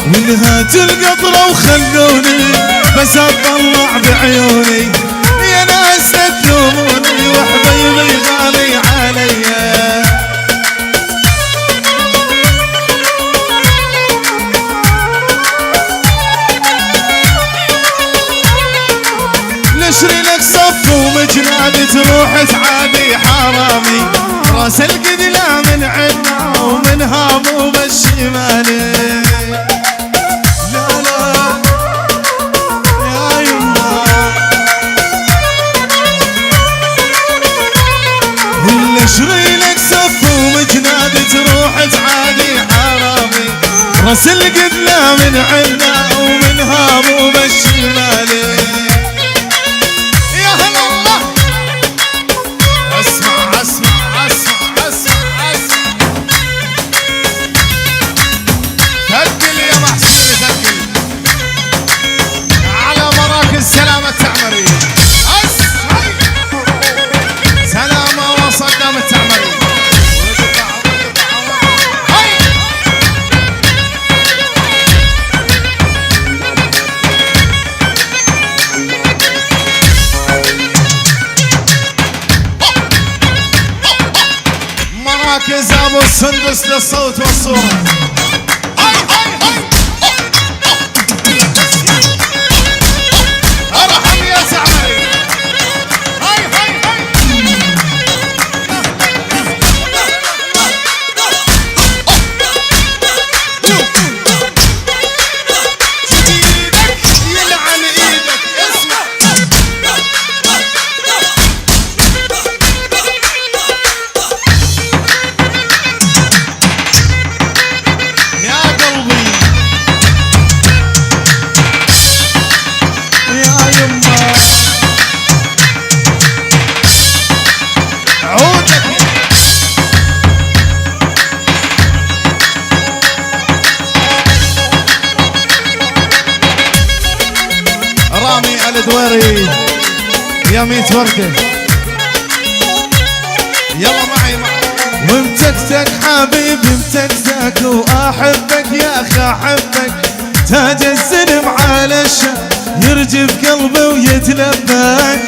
ونهات القطرة وخلوني بس اطلع بعيوني، يا ناس لا تلوموني وحبيبي غالي عليا. نشري لك صف ومجناد تروح تعادي حرامي، راس القدلة من عنا ومنها مو بالشمالي. لا لا يا يما نشري لك صف ومجناد تروح تعادي حرامي، راس القدلة من عنا ومنها مو بالشمالي. سلامة التعمرية، سلامة وصدام التعمرية. مراكز ابو السندس للصوت والصورة. الدويري يا ميت وردة يلا معي ومتكتك حبيبي متكتك واحبك يا اخي احبك، تاج الزلم على الشام يرجف قلبي ويتلبك.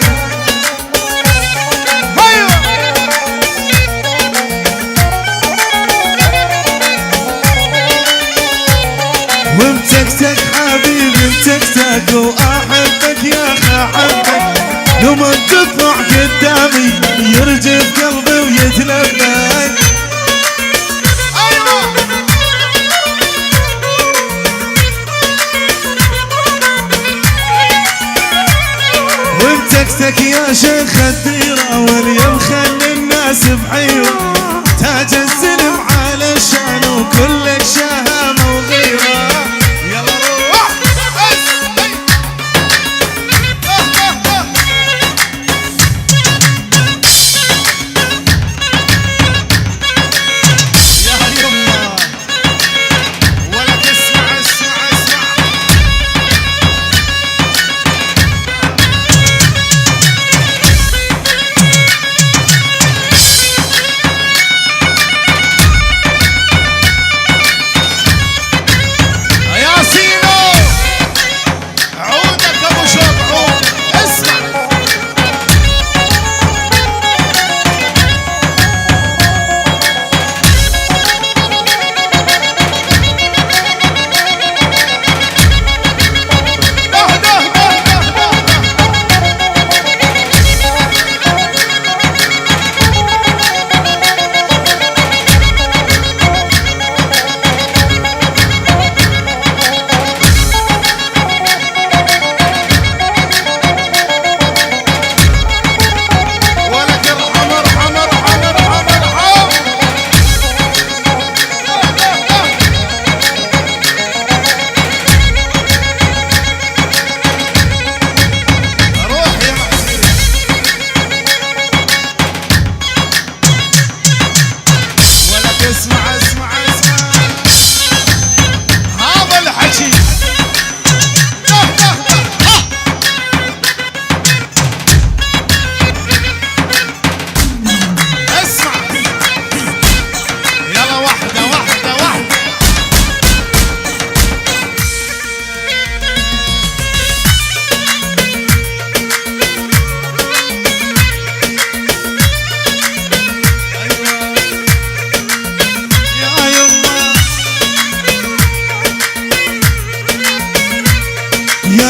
ومتكتك حبيبي متكتك واحبك يا اخي احبك، لما تطلع قدامي يرجف قلبي ويتلبك. ايوه ومتكتك يا شيخ الديره واليوم خلي الناس بحيره، تاج الزلم على الشان وكلك شهامه وغيره.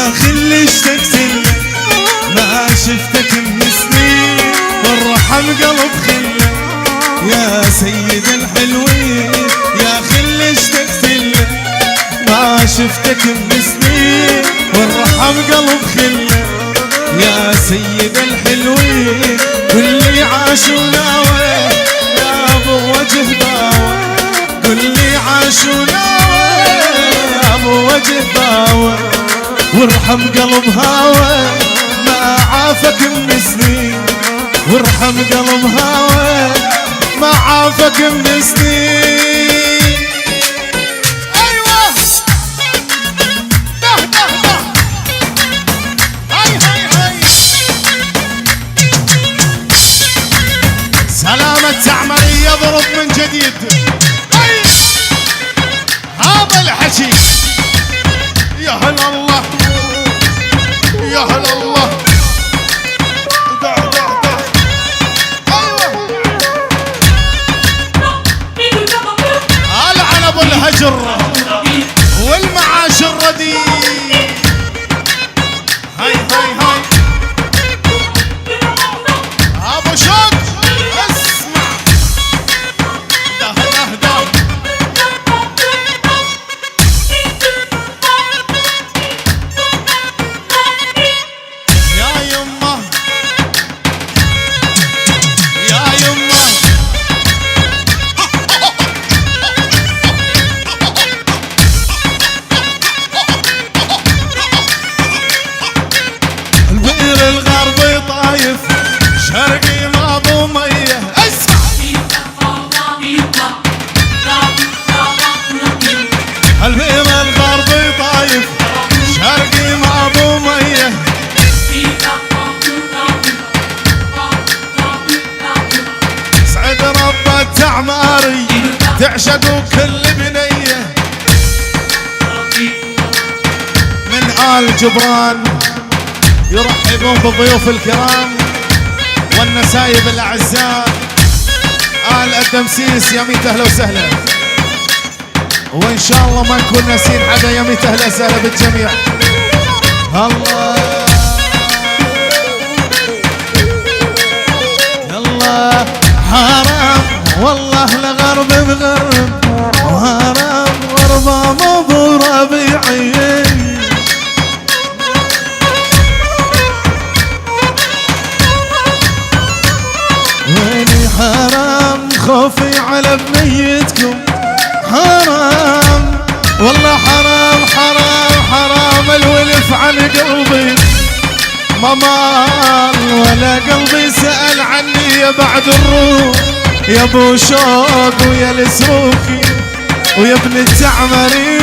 يا خل اشتقت لك ما شفتك من سنين والرحم قلب خلك يا سيد الحلوين يا خل اشتقت لك ما شفتك من سنين والرحم قلب خلك يا سيد الحلوين كل عاشونا وين يا ابو وجه باوي كل عاشونا وين يا ابو وجه باوي وارحم قلب هاوي ما عافك من سنين وارحم قلب هاوي ما عافك من سنين. ايوه ده ده ده هاي هاي هاي سلامة تعمري يضرب من جديد. هاي هذا الحكي يا هلا الله يا هلا الله دع دع دع. ايوه العن ابو الهجر والمعاش الرديء. هاي هاي هاي ابو شوق اسمع ده ده ده شرقي ما ابو ميه اسمع البئر الغربي طايف شرقي ما ابو ميه سعد رب التعماري تعشقوا كل بنيه من آل جبران يرحبون بالضيوف الكرام والنسايب الاعزاء آل الدمسيس يا ميت اهلا وسهلا وان شاء الله ما نكون ناسين حدا يا ميت اهلا وسهلا بالجميع. الله يلا حرام والله لغرب بغرب وحرام غربة مو ربيعي ويني حرام خوفي على بنيتكم حرام والله حرام حرام حرام الولف عن قلبي ما مال ولا قلبي سأل عني يا بعد الروح يا ابو شوق ويا السروكي ويا ابن التعمري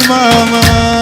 ما مال